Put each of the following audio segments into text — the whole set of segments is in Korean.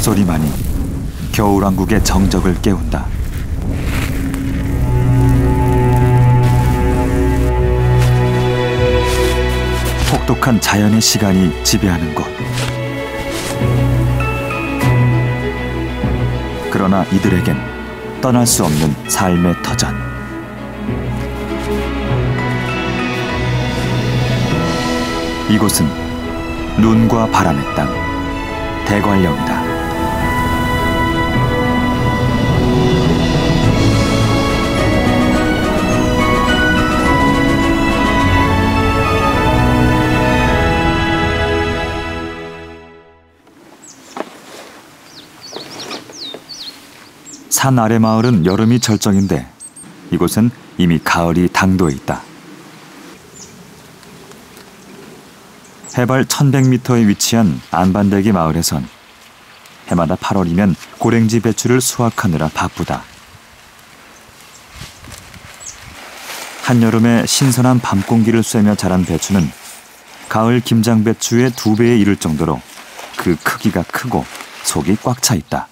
목소리만이 겨울왕국의 정적을 깨운다. 혹독한 자연의 시간이 지배하는 곳. 그러나 이들에겐 떠날 수 없는 삶의 터전. 이곳은 눈과 바람의 땅, 대관령이다. 산 아래 마을은 여름이 절정인데 이곳은 이미 가을이 당도해 있다. 해발 1100m에 위치한 안반대기 마을에선 해마다 8월이면 고랭지 배추를 수확하느라 바쁘다. 한여름에 신선한 밤 공기를 쐬며 자란 배추는 가을 김장 배추의 2배에 이를 정도로 그 크기가 크고 속이 꽉 차 있다.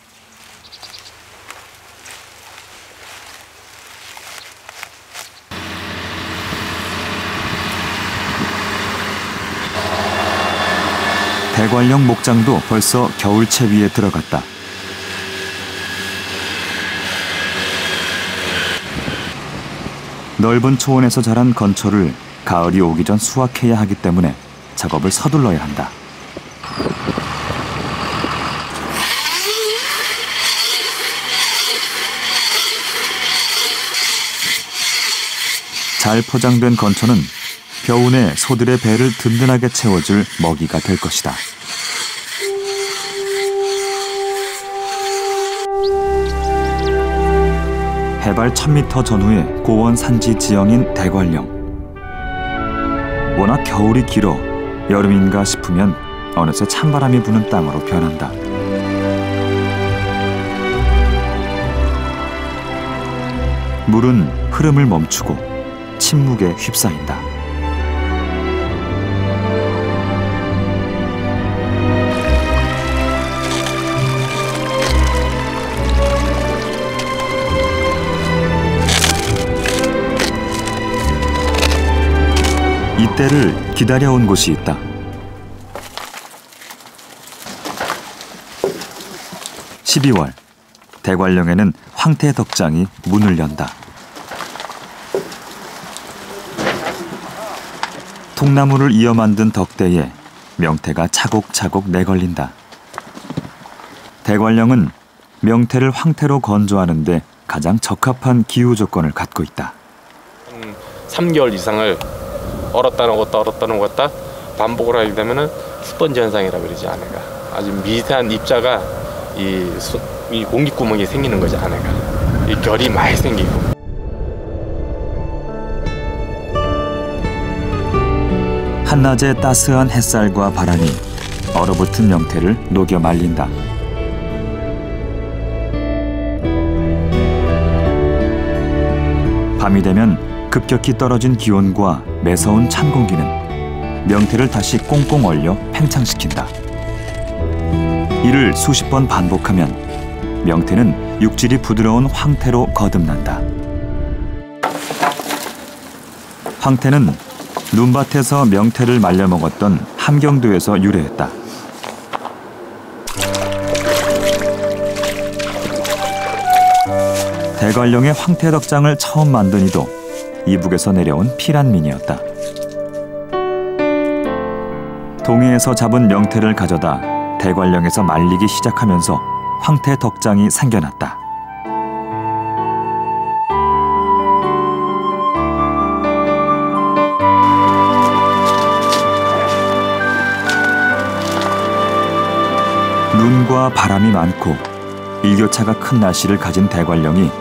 대관령 목장도 벌써 겨울채 위에 들어갔다. 넓은 초원에서 자란 건초를 가을이 오기 전 수확해야 하기 때문에 작업을 서둘러야 한다. 잘 포장된 건초는 겨우내 소들의 배를 든든하게 채워줄 먹이가 될 것이다. 해발 1000m 전후의 고원 산지 지형인 대관령. 워낙 겨울이 길어 여름인가 싶으면 어느새 찬바람이 부는 땅으로 변한다. 물은 흐름을 멈추고 침묵에 휩싸인다. 이때를 기다려온 곳이 있다. (12월) 대관령에는 황태덕장이 문을 연다. 통나무를 이어 만든 덕대에 명태가 차곡차곡 내걸린다. 대관령은 명태를 황태로 건조하는 데 가장 적합한 기후 조건을 갖고 있다. 3개월 이상을 얼었다 녹았다 얼었다 녹았다 반복을 하게 되면은 스펀지 현상이라고 그러지 아내가. 아주 미세한 입자가 이 공기구멍이 생기는 거지 아내가. 이 결이 많이 생기고. 한낮의 따스한 햇살과 바람이 얼어붙은 명태를 녹여 말린다. 밤이 되면 급격히 떨어진 기온과 매서운 찬 공기는 명태를 다시 꽁꽁 얼려 팽창시킨다. 이를 수십 번 반복하면 명태는 육질이 부드러운 황태로 거듭난다. 황태는 눈밭에서 명태를 말려 먹었던 함경도에서 유래했다. 대관령의 황태덕장을 처음 만든 이도 이북에서 내려온 피란민이었다. 동해에서 잡은 명태를 가져다 대관령에서 말리기 시작하면서 황태덕장이 생겨났다. 눈과 바람이 많고 일교차가 큰 날씨를 가진 대관령이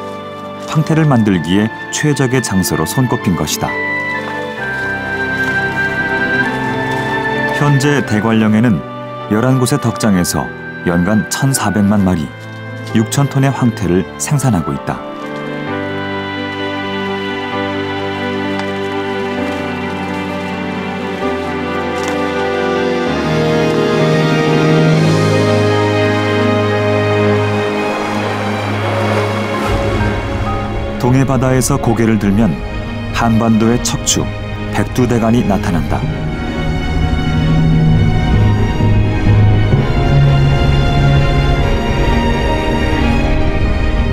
황태를 만들기에 최적의 장소로 손꼽힌 것이다. 현재 대관령에는 11곳의 덕장에서 연간 1,400만 마리, 6,000톤의 황태를 생산하고 있다. 동해 바다에서 고개를 들면 한반도의 척추 백두대간이 나타난다.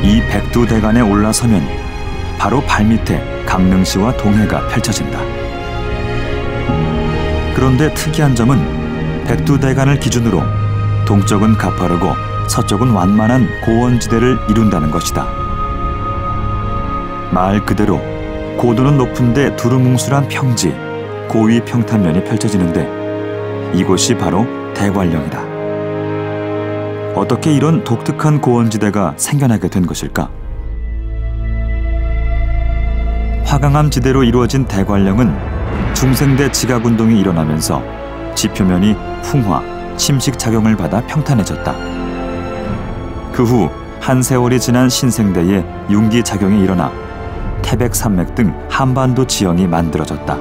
이 백두대간에 올라서면 바로 발밑에 강릉시와 동해가 펼쳐진다. 그런데 특이한 점은 백두대간을 기준으로 동쪽은 가파르고 서쪽은 완만한 고원지대를 이룬다는 것이다. 말 그대로 고도는 높은데 두루뭉술한 평지, 고위 평탄면이 펼쳐지는데 이곳이 바로 대관령이다. 어떻게 이런 독특한 고원지대가 생겨나게 된 것일까? 화강암 지대로 이루어진 대관령은 중생대 지각운동이 일어나면서 지표면이 풍화, 침식 작용을 받아 평탄해졌다. 그 후 한 세월이 지난 신생대에 융기 작용이 일어나 태백산맥 등 한반도 지형이 만들어졌다.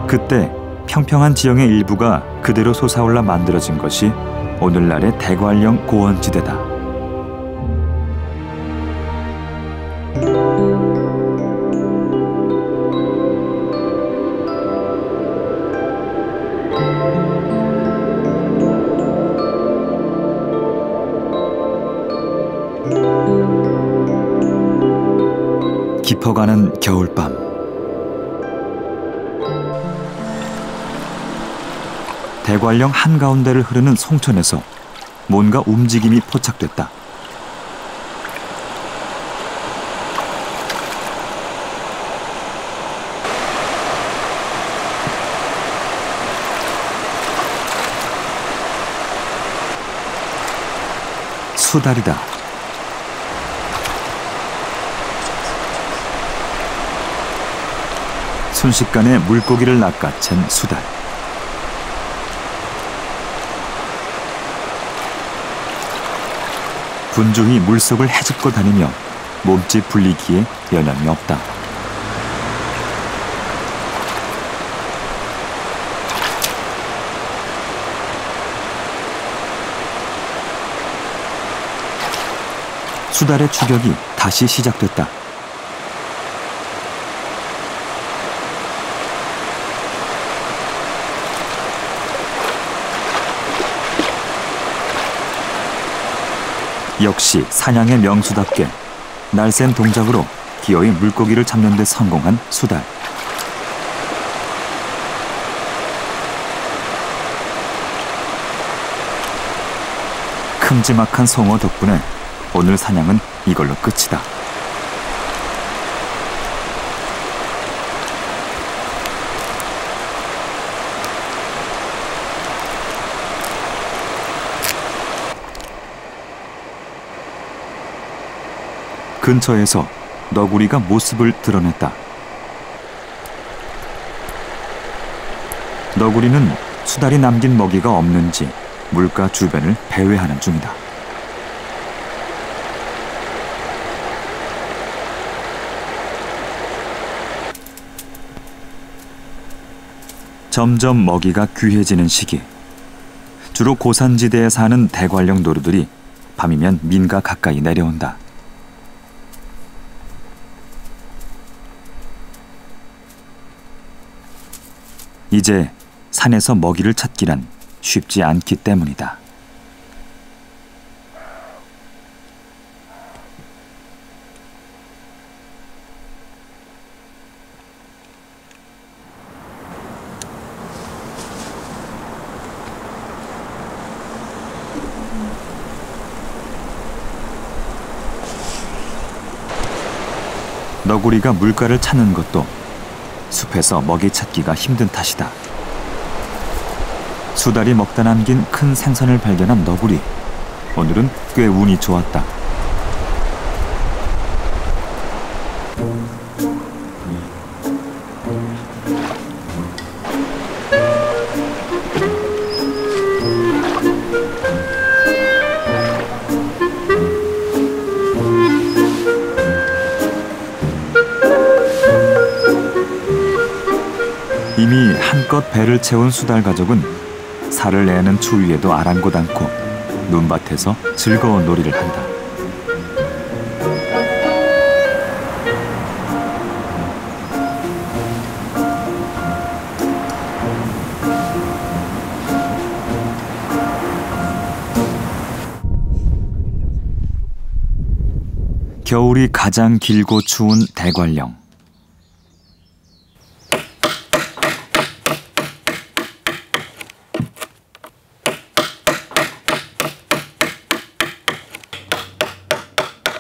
그때 평평한 지형의 일부가 그대로 솟아올라 만들어진 것이 오늘날의 대관령 고원지대다. 깊어가는 겨울밤. 대관령 한가운데를 흐르는 송천에서 뭔가 움직임이 포착됐다. 수달이다. 순식간에 물고기를 낚아챈 수달. 분주히 물속을 헤집고 다니며 몸집 불리기에 여념이 없다. 수달의 추격이 다시 시작됐다. 역시 사냥의 명수답게 날쌘 동작으로 기어이 물고기를 잡는 데 성공한 수달. 큼지막한 송어 덕분에 오늘 사냥은 이걸로 끝이다. 근처에서 너구리가 모습을 드러냈다. 너구리는 수달이 남긴 먹이가 없는지 물가 주변을 배회하는 중이다. 점점 먹이가 귀해지는 시기. 주로 고산지대에 사는 대관령 노루들이 밤이면 민가 가까이 내려온다. 이제 산에서 먹이를 찾기란 쉽지 않기 때문이다. 너구리가 물가를 찾는 것도 숲에서 먹이 찾기가 힘든 탓이다. 수달이 먹다 남긴 큰 생선을 발견한 너구리. 오늘은 꽤 운이 좋았다. 이미 한껏 배를 채운 수달 가족은 살을 내는 추위에도 아랑곳 않고 눈밭에서 즐거운 놀이를 한다. 겨울이 가장 길고 추운 대관령.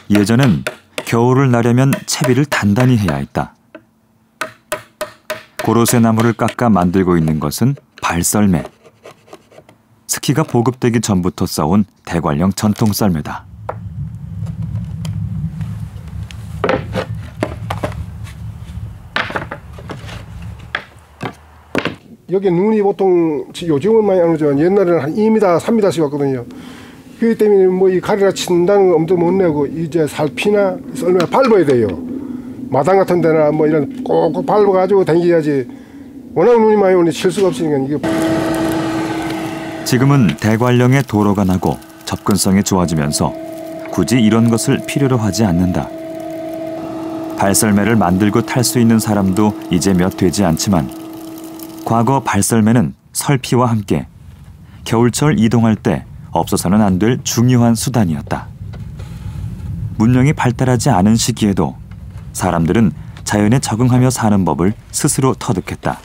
예전엔 겨울을 나려면 채비를 단단히 해야 했다. 고로쇠 나무를 깎아 만들고 있는 것은 발썰매. 스키가 보급되기 전부터 써온 대관령 전통 썰매다. 여기 눈이 보통 요즘은 많이 안 오지만 옛날에는 한 2m, 3m씩 왔거든요. 그렇기 때문에 뭐 이 가리라 친다는 거 엄두 못 내고 이제 살피나 썰매 밟아야 돼요. 마당 같은 데나 뭐 이런 꼭꼭 밟아가지고 다녀야지. 워낙 눈이 많이 오니 칠 수가 없으니까 이게. 지금은 대관령에 도로가 나고 접근성이 좋아지면서 굳이 이런 것을 필요로 하지 않는다. 발썰매를 만들고 탈 수 있는 사람도 이제 몇 되지 않지만 과거 발썰매는 설피와 함께 겨울철 이동할 때 없어서는 안 될 중요한 수단이었다. 문명이 발달하지 않은 시기에도 사람들은 자연에 적응하며 사는 법을 스스로 터득했다.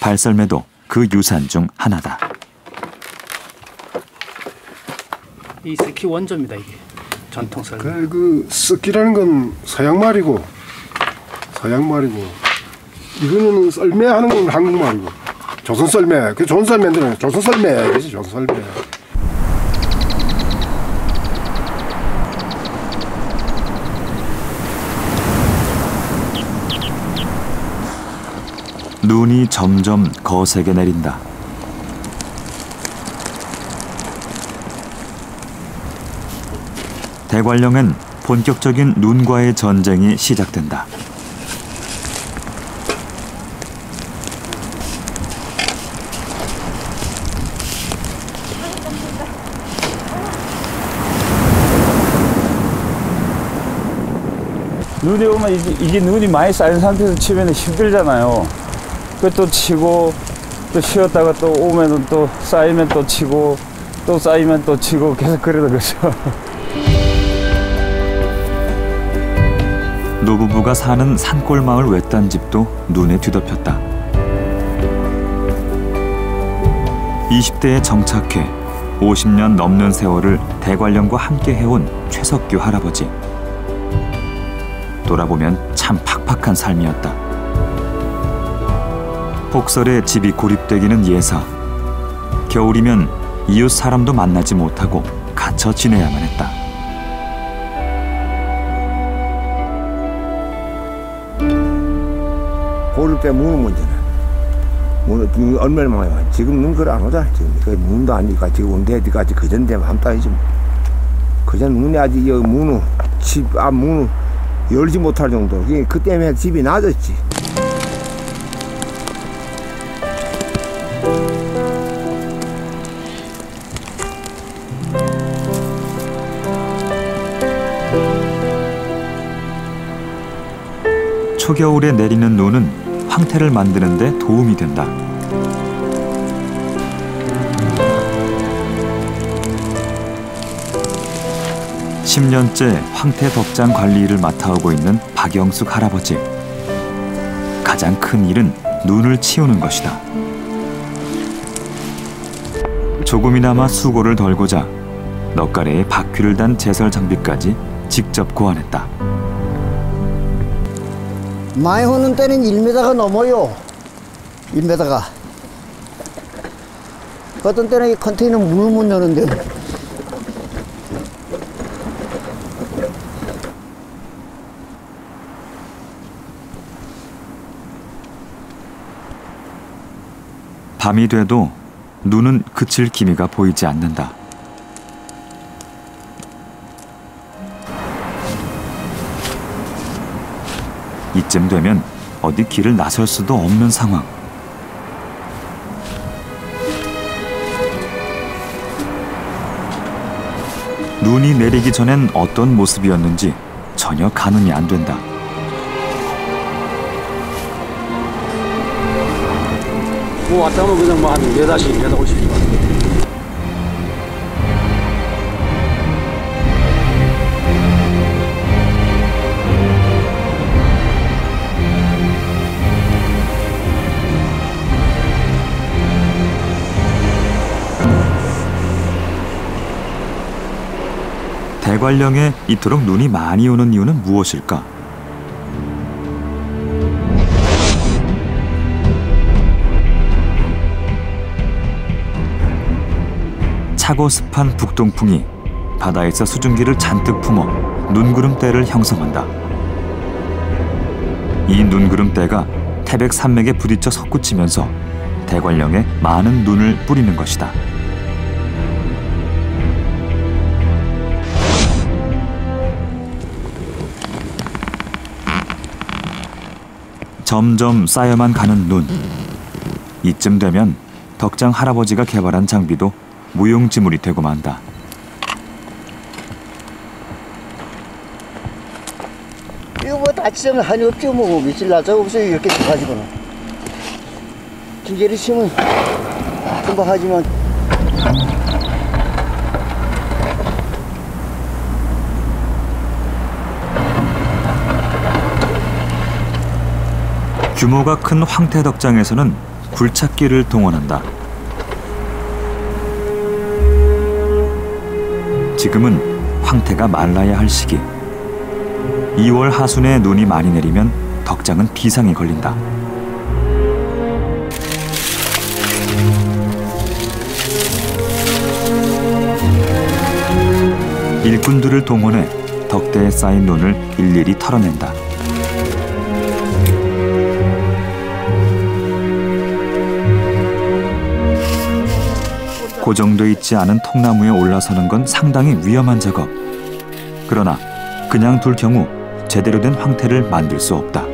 발썰매도 그 유산 중 하나다. 이 스키 원조입니다. 이게 전통 썰매. 그 스키라는 건 서양말이고 이거는 썰매 하는 건 한국말이고 조선 썰매. 그 조선 썰매들은 조선 썰매 그지 조선 썰매. 눈이 점점 거세게 내린다. 대관령은 본격적인 눈과의 전쟁이 시작된다. 눈이 오면 이게 눈이 많이 쌓인 상태에서 치면 힘들잖아요. 그 또 치고 또 쉬었다가 또 오면은 또 쌓이면 또 치고 또 쌓이면 또 치고 계속 그러는 거죠. 노부부가 사는 산골 마을 외딴 집도 눈에 뒤덮였다. 20대에 정착해 50년 넘는 세월을 대관령과 함께 해온 최석규 할아버지. 돌아보면 참 팍팍한 삶이었다. 폭설에 집이 고립되기는 예사. 겨울이면 이웃 사람도 만나지 못하고 갇혀 지내야만 했다. 고를 때 무는 문제는 눈 얼마나 많이 와. 지금 눈 그걸 안 오잖아. 지금 그 문도 아니까 지금 온데까지 그전 되면 한따이지 뭐. 그전 눈이 아직 여기 문을 집 앞 문을 열지 못할 정도. 그 때문에 집이 낮았지. 초겨울에 내리는 눈은 황태를 만드는 데 도움이 된다. (10년째) 황태 덕장 관리 일을 맡아오고 있는 박영숙 할아버지. 가장 큰 일은 눈을 치우는 것이다. 조금이나마 수고를 덜고자 넉가래에 바퀴를 단 제설 장비까지 직접 고안했다. 많이 오는 때는 1m가 넘어요. 1m가. 어떤 때는 이 컨테이너 문을 못 여는데. 밤이 돼도 눈은 그칠 기미가 보이지 않는다. 이쯤 되면 어디 길을 나설 수도 없는 상황. 눈이 내리기 전엔 어떤 모습이었는지 전혀 가늠이 안 된다. 뭐 왔다 오면 그냥 뭐 한 4-50분 내다 오십시오. 대관령에 이토록 눈이 많이 오는 이유는 무엇일까? 차고 습한 북동풍이 바다에서 수증기를 잔뜩 품어 눈구름대를 형성한다. 이 눈구름대가 태백 산맥에 부딪혀 솟구치면서 대관령에 많은 눈을 뿌리는 것이다. 점점 쌓여만 가는 눈. 이쯤 되면 덕장 할아버지가 개발한 장비도 무용지물이 되고 만다. 이거 뭐 다치면 한이 없죠. 뭐 며칠 날짜가 없어요. 이렇게 돼가지고는. 기계를 치면 금방 하지만. 규모가 큰 황태덕장에서는 굴착기를 동원한다. 지금은 황태가 말라야 할 시기. 2월 하순에 눈이 많이 내리면 덕장은 비상이 걸린다. 일꾼들을 동원해 덕대에 쌓인 눈을 일일이 털어낸다. 고정돼 있지 않은 통나무에 올라서는 건 상당히 위험한 작업. 그러나 그냥 둘 경우 제대로 된 황태를 만들 수 없다.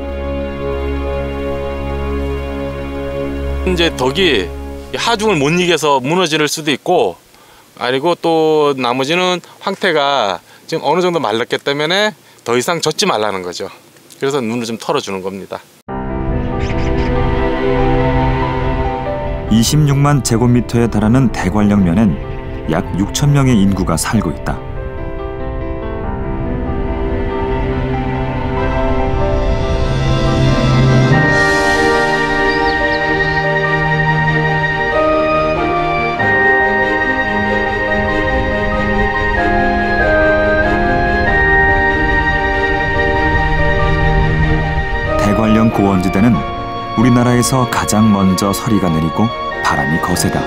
이제 덕이 하중을 못 이겨서 무너질 수도 있고, 아니고 또 나머지는 황태가 지금 어느 정도 말랐기 때문에 더 이상 젖지 말라는 거죠. 그래서 눈을 좀 털어주는 겁니다. 26만 제곱미터에 달하는 대관령면엔 약 6천 명의 인구가 살고 있다. 대관령 고원지대는 우리나라에서 가장 먼저 서리가 내리고 바람이 거세다.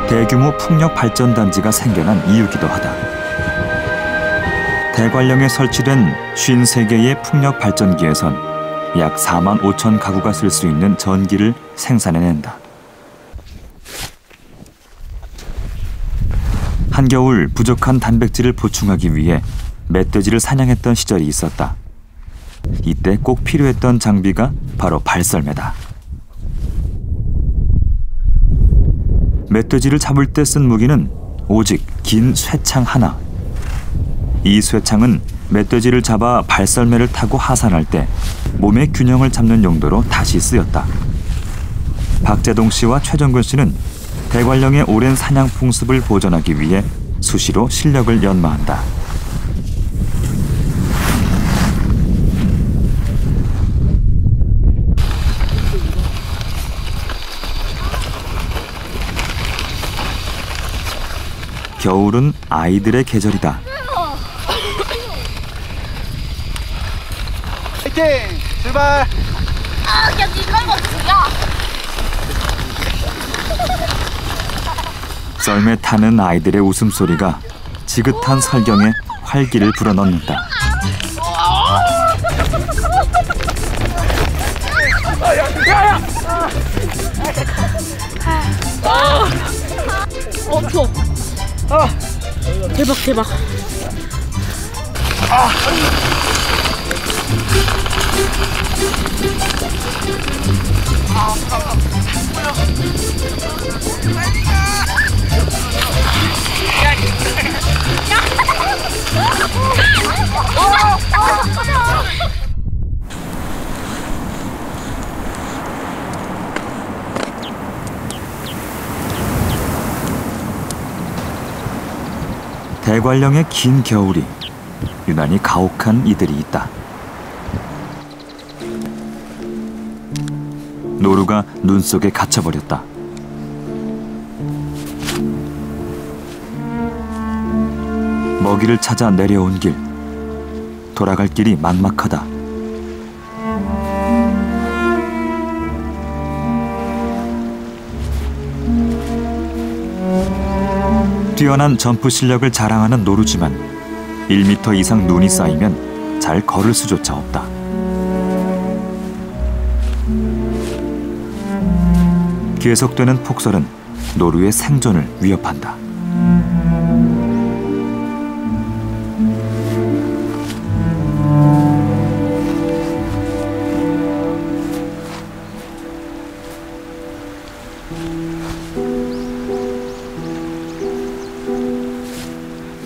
대규모 풍력발전단지가 생겨난 이유기도 하다. 대관령에 설치된 53개의 풍력발전기에선 약 4만 5천 가구가 쓸 수 있는 전기를 생산해낸다. 한겨울 부족한 단백질을 보충하기 위해 멧돼지를 사냥했던 시절이 있었다. 이때 꼭 필요했던 장비가 바로 발썰매다. 멧돼지를 잡을 때 쓴 무기는 오직 긴 쇠창 하나. 이 쇠창은 멧돼지를 잡아 발썰매를 타고 하산할 때 몸의 균형을 잡는 용도로 다시 쓰였다. 박재동 씨와 최정근 씨는 대관령의 오랜 사냥 풍습을 보존하기 위해 수시로 실력을 연마한다. 겨울은 아이들의 계절이다. 화이팅! 출발! 아, 그냥 니가 멋지야. 썰매 타는 아이들의 웃음소리가 지긋한 설경에 활기를 불어넣는다. 추워. 대박 대박. 대관령의 긴 겨울이 유난히 가혹한 이들이 있다. 노루가 눈 속에 갇혀버렸다. 먹이를 찾아 내려온 길. 돌아갈 길이 막막하다. 뛰어난 점프 실력을 자랑하는 노루지만 1m 이상 눈이 쌓이면 잘 걸을 수조차 없다. 계속되는 폭설은 노루의 생존을 위협한다.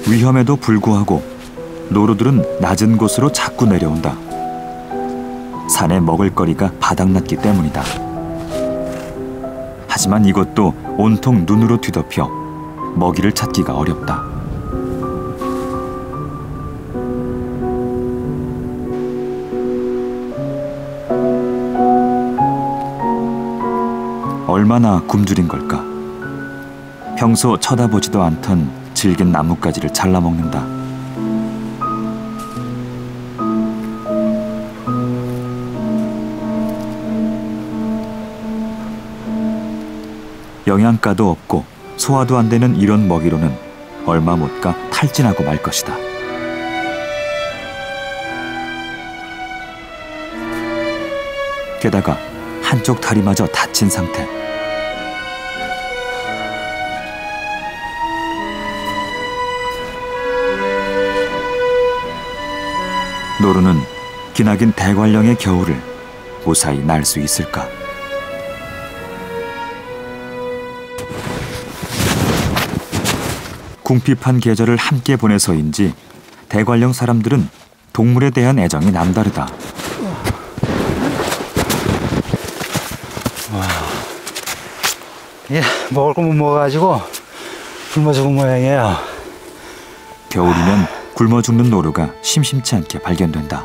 위험에도 불구하고 노루들은 낮은 곳으로 자꾸 내려온다. 산에 먹을거리가 바닥났기 때문이다. 하지만 이것도 온통 눈으로 뒤덮여 먹이를 찾기가 어렵다. 얼마나 굶주린 걸까? 평소 쳐다보지도 않던 질긴 나뭇가지를 잘라먹는다. 영양가도 없고 소화도 안 되는 이런 먹이로는 얼마 못 가 탈진하고 말 것이다. 게다가 한쪽 다리마저 다친 상태. 노루는 기나긴 대관령의 겨울을 무사히 날 수 있을까? 궁핍한 계절을 함께 보내서인지 대관령 사람들은 동물에 대한 애정이 남다르다. 예, 먹을 거 못 먹어가지고 굶어 죽은 모양이에요. 겨울이면 굶어 죽는 노루가 심심치 않게 발견된다.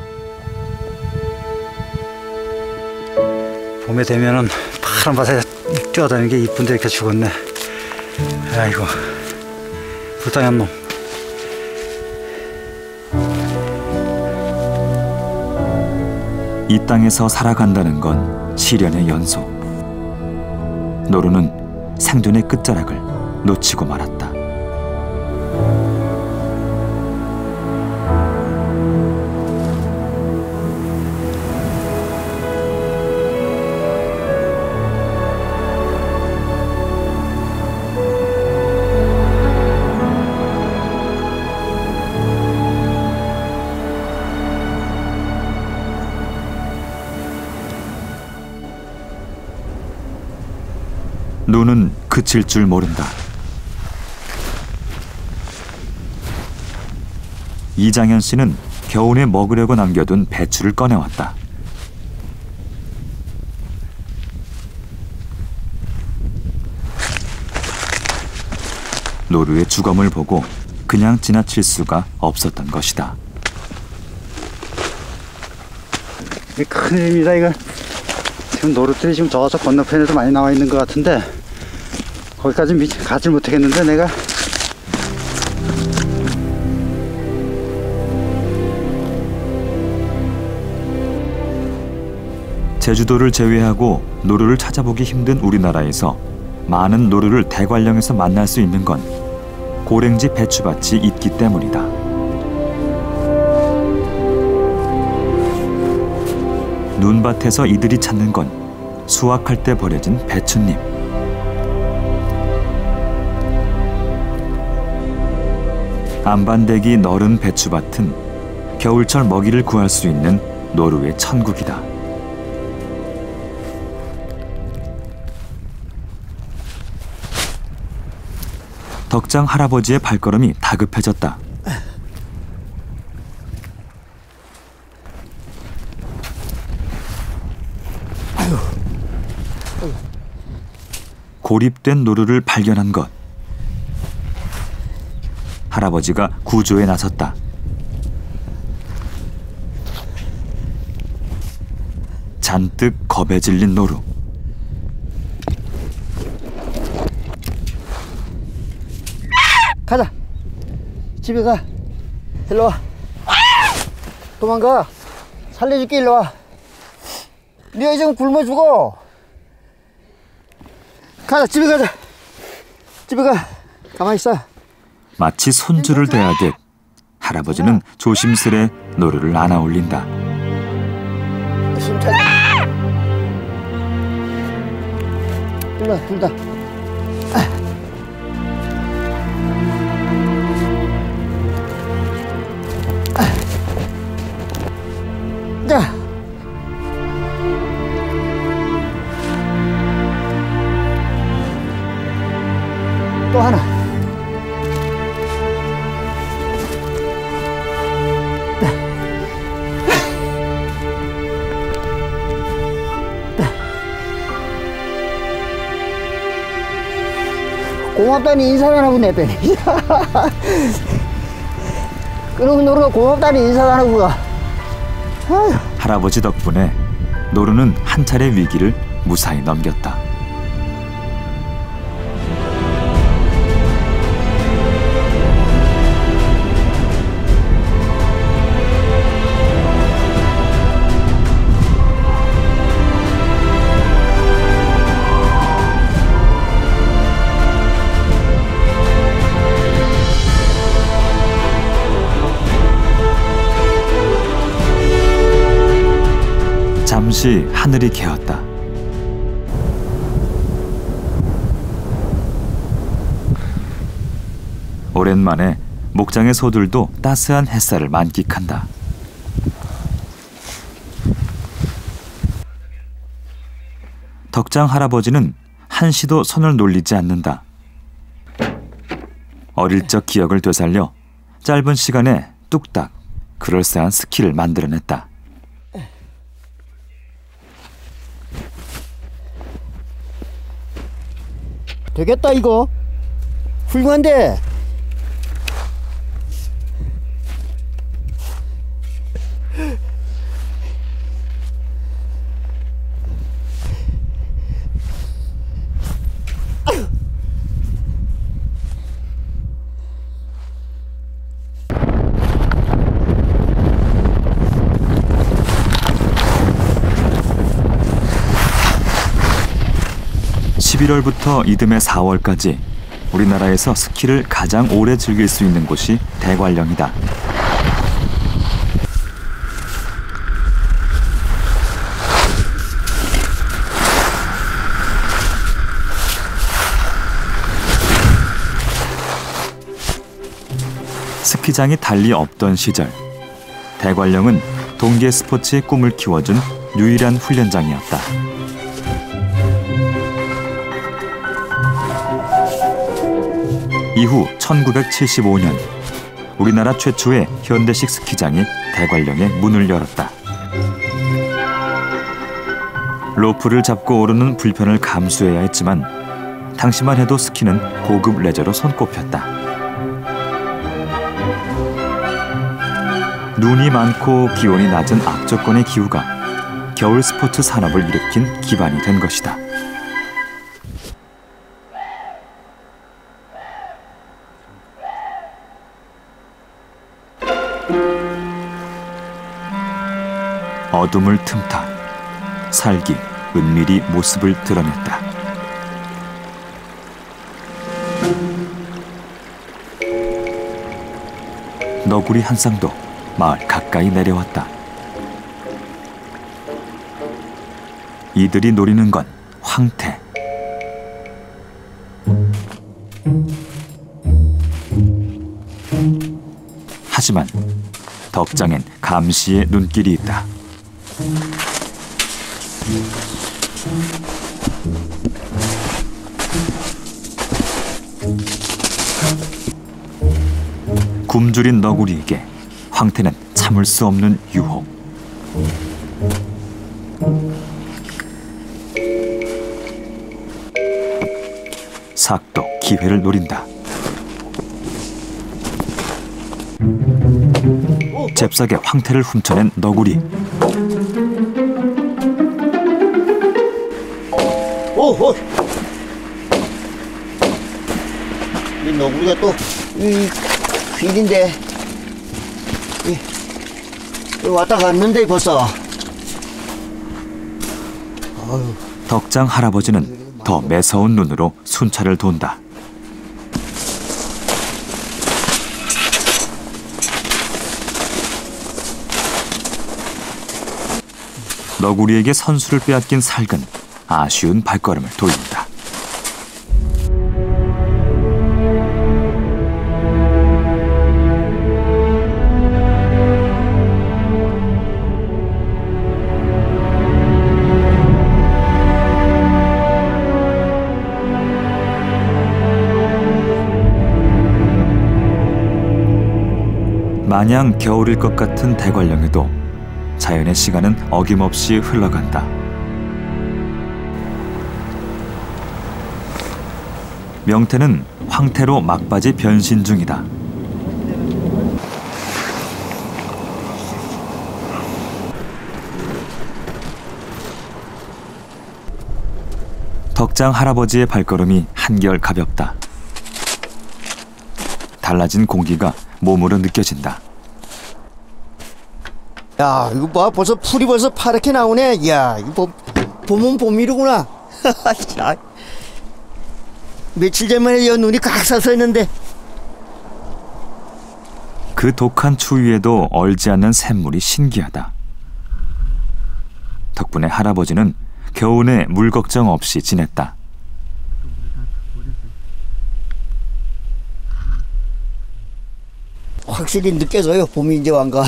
봄에 되면은 파란 밭에 뛰어다니는 게 이쁜데 이렇게 죽었네. 아이고, 불쌍한 놈. 이 땅에서 살아간다는 건 시련의 연속. 노루는 생존의 끝자락을 놓치고 말았다. 눈은 그칠 줄 모른다. 이장현 씨는 겨우내 먹으려고 남겨둔 배추를 꺼내왔다. 노루의 주검을 보고 그냥 지나칠 수가 없었던 것이다. 큰일입니다, 이거. 지금 노루들이 지금 저쪽 건너편에도 많이 나와 있는 것 같은데 거기까지 가지 못하겠는데 내가. 제주도를 제외하고 노루를 찾아보기 힘든 우리나라에서 많은 노루를 대관령에서 만날 수 있는 건 고랭지 배추밭이 있기 때문이다. 눈밭에서 이들이 찾는 건 수확할 때 버려진 배춧잎. 안반대기 너른 배추밭은 겨울철 먹이를 구할 수 있는 노루의 천국이다. 덕장 할아버지의 발걸음이 다급해졌다. 고립된 노루를 발견한 것. 할아버지가 구조에 나섰다. 잔뜩 겁에 질린 노루. 가자. 집에 가. 일로 와. 도망가. 살려줄게. 일로 와. 네 좀 굶어 죽어. 가자. 집에 가자. 집에 가. 가만히 있어. 마치 손주를 대하듯 할아버지는 조심스레 노루를 안아 올린다. 숨 차. 일로 와. 둘 다. 자. 또 하나. 고맙다니 인사도 안 하고 내빼네. 그놈 노루가 고맙다니 인사도 안 하고 가. 할아버지 덕분에 노루는 한 차례 위기를 무사히 넘겼다. 잠시 하늘이 개었다. 오랜만에 목장의 소들도 따스한 햇살을 만끽한다. 덕장 할아버지는 한시도 손을 놀리지 않는다. 어릴 적 기억을 되살려 짧은 시간에 뚝딱 그럴싸한 스키를 만들어냈다. 되겠다 이거. 훌륭한데. (11월부터) 이듬해 (4월까지) 우리나라에서 스키를 가장 오래 즐길 수 있는 곳이 대관령이다. 스키장이 달리 없던 시절, 대관령은 동계 스포츠의 꿈을 키워준 유일한 훈련장이었다. 이후 1975년 우리나라 최초의 현대식 스키장이 대관령에 문을 열었다. 로프를 잡고 오르는 불편을 감수해야 했지만 당시만 해도 스키는 고급 레저로 손꼽혔다. 눈이 많고 기온이 낮은 악조건의 기후가 겨울 스포츠 산업을 일으킨 기반이 된 것이다. 어둠을 틈타 살기 은밀히 모습을 드러냈다. 너구리 한 쌍도 마을 가까이 내려왔다. 이들이 노리는 건 황태. 하지만 덕장엔 감시의 눈길이 있다. 굶주린 너구리에게 황태는 참을 수 없는 유혹. 삭도 기회를 노린다. 잽싸게 황태를 훔쳐낸 너구리. 오! 이 너구리가 또 이 귀인데 왔다 갔는데 벌써. 덕장 할아버지는 더 매서운 눈으로 순찰을 돈다. 너구리에게 선수를 빼앗긴 살근 아쉬운 발걸음을 돌린다. 마냥 겨울일 것 같은 대관령에도 자연의 시간은 어김없이 흘러간다. 명태는 황태로 막바지 변신 중이다. 덕장 할아버지의 발걸음이 한결 가볍다. 달라진 공기가 몸으로 느껴진다. 야, 이거 봐, 벌써 풀이 벌써 파랗게 나오네. 야, 이거 봄은 봄이로구나. 며칠 전에 눈이 꽉 서 있는데. 그 독한 추위에도 얼지 않는 샘물이 신기하다. 덕분에 할아버지는 겨우내 물 걱정 없이 지냈다. 확실히 느껴져요. 봄이 이제 완가.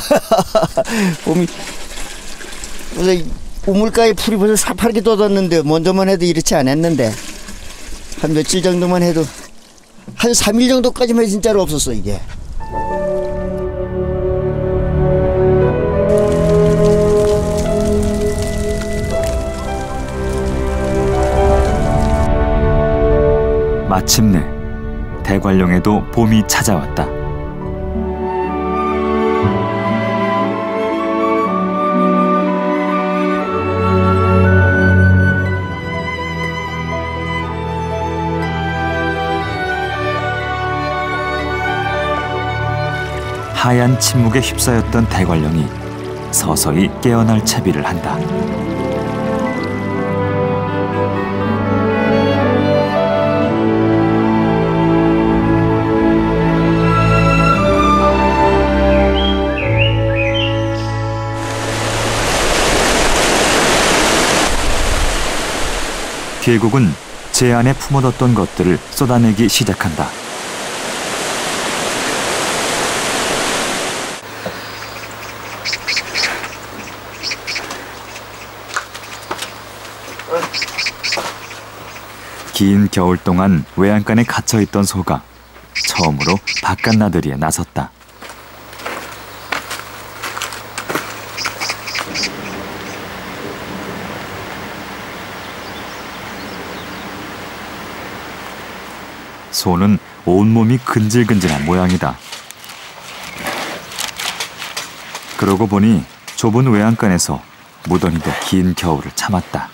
봄이 벌써 우물가에 풀이 벌써 사파랗게 돋았는데 먼저만 해도 이렇지 않았는데 한 며칠 정도만 해도 한 3일 정도까지만 진짜로 없었어 이게. 마침내 대관령에도 봄이 찾아왔다. 하얀 침묵에 휩싸였던 대관령이 서서히 깨어날 채비를 한다. 계곡은 제 안에 품어뒀던 것들을 쏟아내기 시작한다. 긴 겨울 동안 외양간에 갇혀있던 소가 처음으로 바깥 나들이에 나섰다. 소는 온몸이 근질근질한 모양이다. 그러고 보니 좁은 외양간에서 무던히도 긴 겨울을 참았다.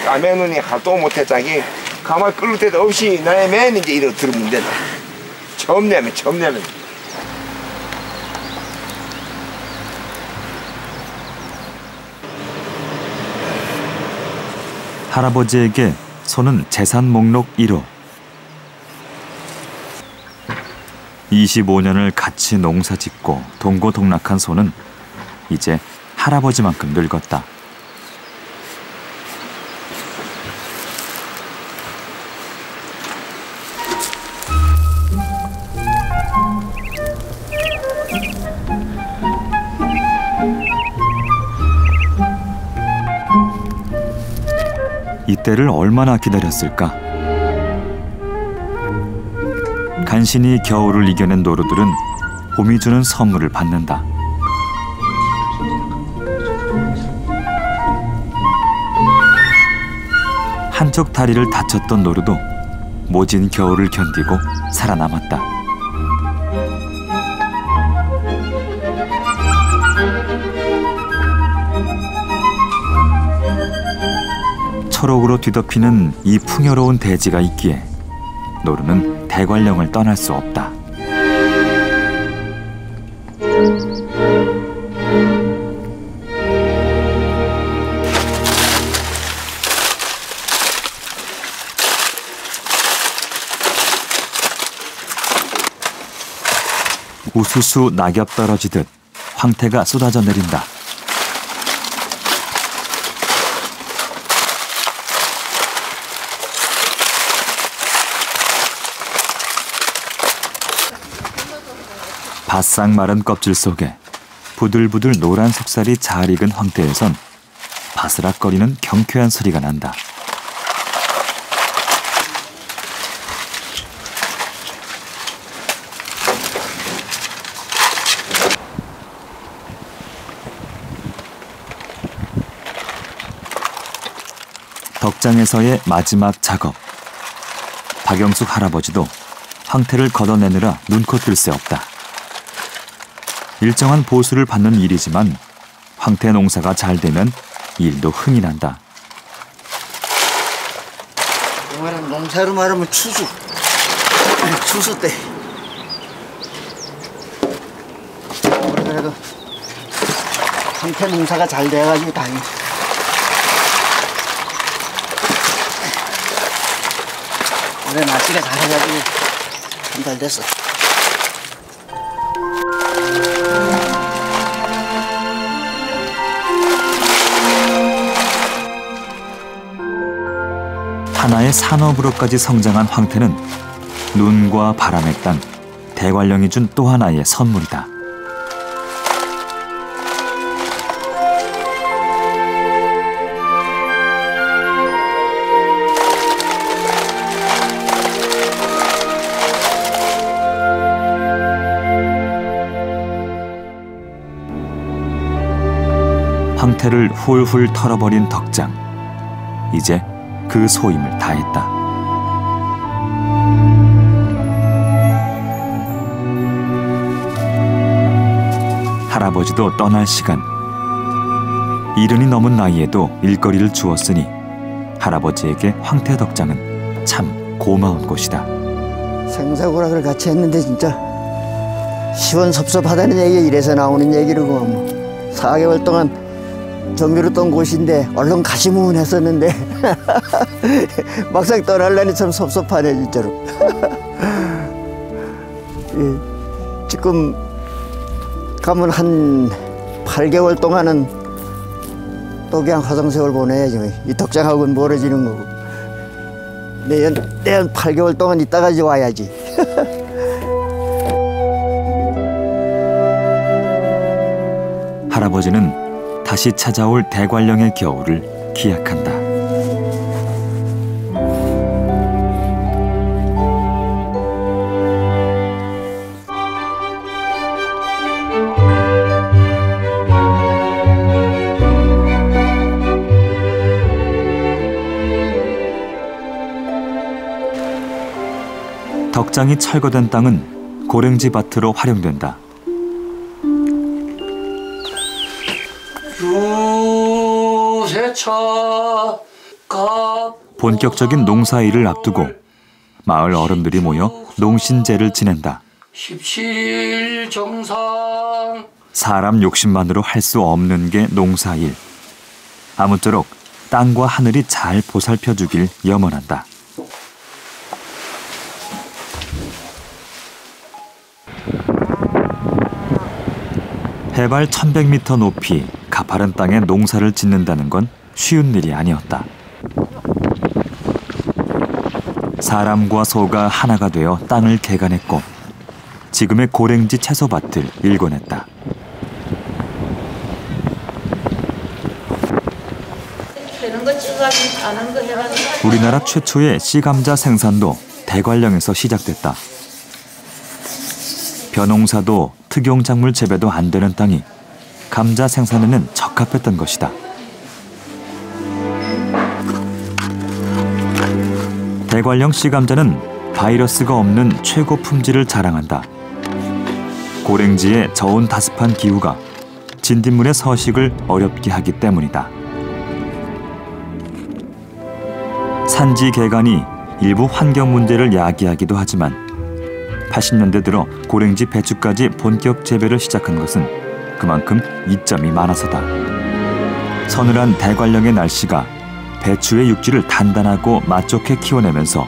까매 눈이 활동 못했자기 가만히 끓을 때도 없이 나의 맨 이제 이렇게 들으면 된다. 처음 내면. 할아버지에게 소는 재산 목록 1호. 25년을 같이 농사 짓고 동고동락한 소는 이제 할아버지만큼 늙었다. 이때를 얼마나 기다렸을까? 간신히 겨울을 이겨낸 노루들은 봄이 주는 선물을 받는다. 한쪽 다리를 다쳤던 노루도 모진 겨울을 견디고 살아남았다. 초록으로 뒤덮이는 이 풍요로운 대지가 있기에 노루는 대관령을 떠날 수 없다. 우수수 낙엽 떨어지듯 황태가 쏟아져 내린다. 바싹 마른 껍질 속에 부들부들 노란 속살이 잘 익은 황태에선 바스락거리는 경쾌한 소리가 난다. 덕장에서의 마지막 작업. 박영숙 할아버지도 황태를 걷어내느라 눈코 뜰 새 없다. 일정한 보수를 받는 일이지만 황태 농사가 잘 되면 일도 흥이 난다. 말하면 농사로 말하면 추수. 추수 때. 그래도 황태 농사가 잘 돼가지고 다행이지. 올해 날씨가 잘해가지고 참 잘 됐어. 하나의 산업으로까지 성장한 황태는 눈과 바람의 땅, 대관령이 준 또 하나의 선물이다. 황태를 훌훌 털어버린 덕장. 이제 그 소임을 다했다. 할아버지도 떠날 시간. 이른이 넘은 나이에도 일거리를 주었으니 할아버지에게 황태 덕장은 참 고마운 곳이다. 생사고락을 같이 했는데 진짜 시원섭섭하다는 얘기가 이래서 나오는 얘기라고. 뭐 4개월 동안 정비로 떤 곳인데 얼른 가시면 했었는데 막상 떠나려니 참 섭섭하네 진짜로. 예, 지금 가면 한 8개월 동안은 또 그냥 화성세월 보내야지. 이 덕장하고는 멀어지는 거고. 내년 8개월 동안 있다가 이제 와야지. 할아버지는 다시 찾아올 대관령의 겨울을 기약한다. 덕장이 철거된 땅은 고랭지 밭으로 활용된다. 본격적인 농사일을 앞두고 마을 어른들이 모여 농신제를 지낸다. 17일 정상. 사람 욕심만으로 할 수 없는 게 농사일. 아무쪼록 땅과 하늘이 잘 보살펴주길 염원한다. 해발 1100m 높이 가파른 땅에 농사를 짓는다는 건 쉬운 일이 아니었다. 사람과 소가 하나가 되어 땅을 개간했고 지금의 고랭지 채소밭을 일궈냈다. 우리나라 최초의 씨감자 생산도 대관령에서 시작됐다. 벼농사도 특용작물 재배도 안 되는 땅이 감자 생산에는 적합했던 것이다. 대관령 씨감자는 바이러스가 없는 최고 품질을 자랑한다. 고랭지의 저온 다습한 기후가 진딧물의 서식을 어렵게 하기 때문이다. 산지 개간이 일부 환경 문제를 야기하기도 하지만 80년대 들어 고랭지 배추까지 본격 재배를 시작한 것은 그만큼 이점이 많아서다. 서늘한 대관령의 날씨가 배추의 육질을 단단하고 맛 좋게 키워내면서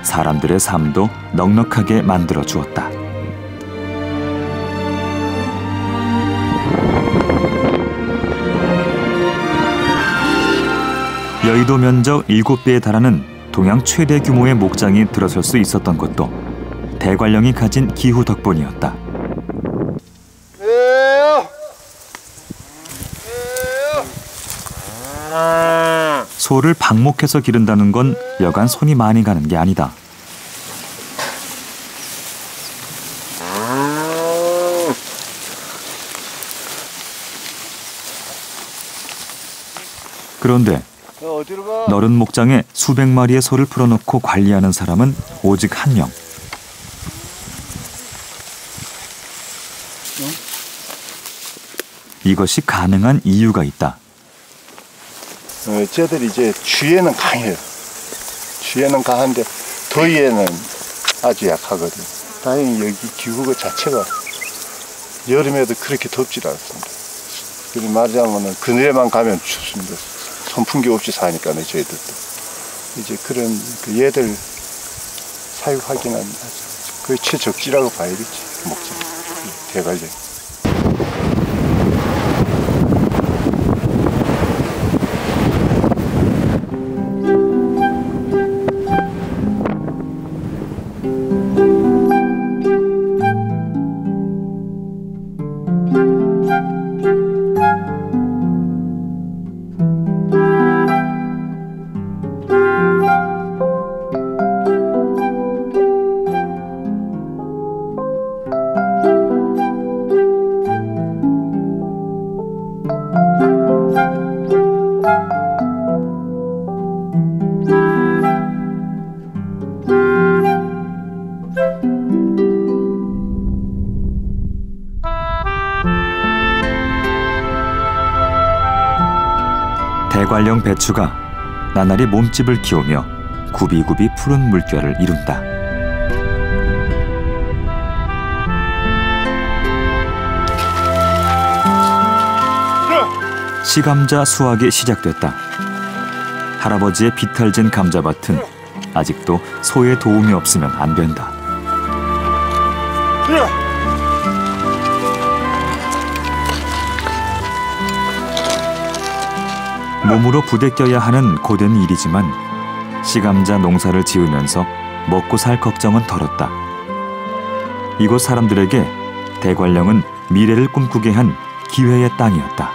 사람들의 삶도 넉넉하게 만들어 주었다. 여의도 면적 7배에 달하는 동양 최대 규모의 목장이 들어설 수 있었던 것도 대관령이 가진 기후 덕분이었다. 소를 방목해서 기른다는 건 여간 손이 많이 가는 게 아니다. 그런데 너른 목장에 수백 마리의 소를 풀어놓고 관리하는 사람은 오직 한 명. 이것이 가능한 이유가 있다. 쟤들이 이제 추위에는 강해요. 추위에는 강한데 더위에는 아주 약하거든. 다행히 여기 기후가 자체가 여름에도 그렇게 덥질 않습니다. 그리고 말하자면 그늘에만 가면 춥습니다. 선풍기 없이 사니까요, 저희들도. 이제 그런 얘들 사육하기는 거의 최적지라고 봐야겠지, 목장, 대관령. 대관령 배추가 나날이 몸집을 키우며 굽이굽이 푸른 물결을 이룬다. 시감자 수확이 시작됐다. 할아버지의 비탈진 감자밭은 아직도 소의 도움이 없으면 안 된다. 몸으로 부대껴야 하는 고된 일이지만 시감자 농사를 지으면서 먹고 살 걱정은 덜었다. 이곳 사람들에게 대관령은 미래를 꿈꾸게 한 기회의 땅이었다.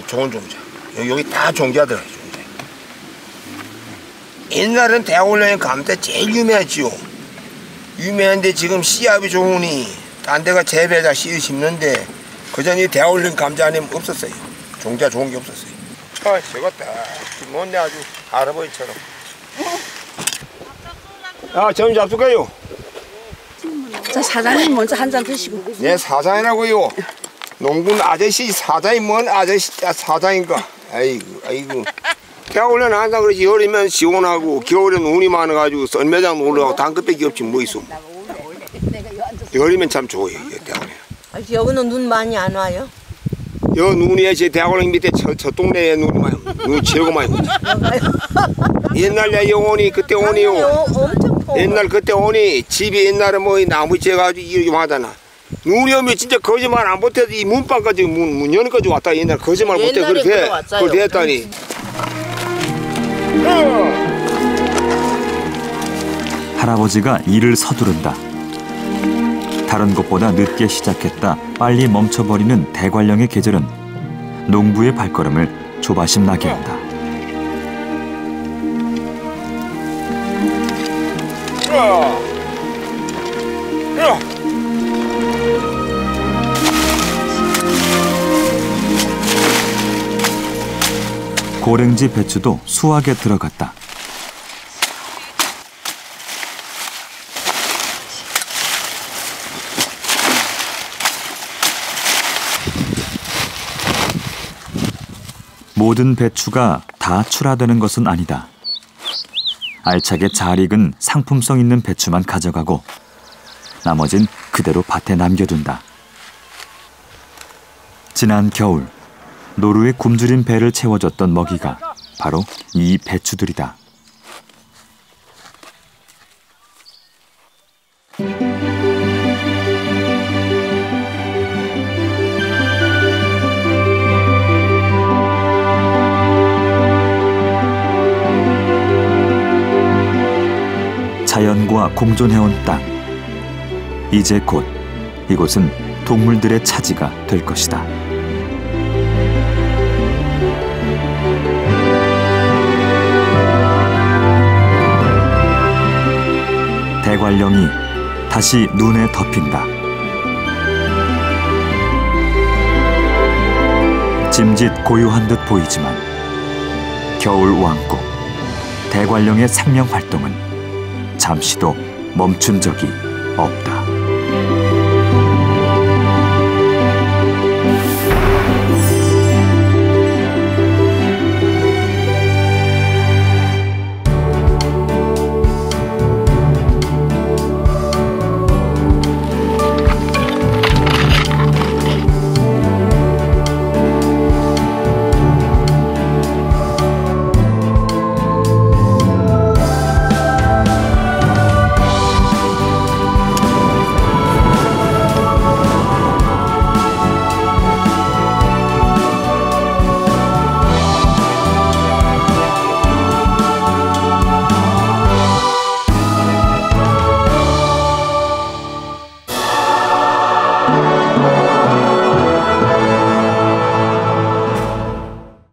좋은 종자. 여기 다 종자들. 옛날엔 대관령의 감자 제일 유명했지요. 유명한데 지금 씨앗이 좋으니 딴 데가 재배에다 씨를 심는데 그전에 대관령 감자 아니면 없었어요. 종자 좋은 게 없었어요. 아, 저것다. 뭔데 아주 할아버지처럼. 아, 점 잡수까요? 자, 사장님 먼저 한 잔 드시고. 네, 사장이라고요. 농군 아저씨 사장이 뭔 아저씨 사장인가? 아이고. 대관령 항상 그렇지. 여름엔 시원하고 겨울엔 운이 많아가지고 썰매장 올라가고 단급밖에 없지 뭐 있어. 여름엔 참 좋아요, 대관령. 여기는 눈 많이 안 와요? 여 눈이 제 대관령 밑에 저 동네에 눈이 많이 눈이 최고 많이 오지. 옛날에 영원히 그때 오니요. 옛날 그때 오니 집이 옛날에 뭐 나무 재가지고 이렇게 하잖아. 눈이 오면 진짜 거짓말 안 못해도 이 문방까지 문 여는까지 왔다. 옛날 거짓말 못해 그렇게 그렇게 했다니. 할아버지가 일을 서두른다. 다른 곳보다 늦게 시작했다 빨리 멈춰버리는 대관령의 계절은 농부의 발걸음을 조바심 나게 한다. 고랭지 배추도 수확에 들어갔다. 모든 배추가 다 출하되는 것은 아니다. 알차게 잘 익은 상품성 있는 배추만 가져가고 나머진 그대로 밭에 남겨둔다. 지난 겨울 노루에 굶주린 배를 채워줬던 먹이가 바로 이 배추들이다. 자연과 공존해온 땅. 이제 곧 이곳은 동물들의 차지가 될 것이다. 대관령이 다시 눈에 덮인다. 짐짓 고요한 듯 보이지만 겨울 왕국 대관령의 생명 활동은 잠시도 멈춘 적이 없다.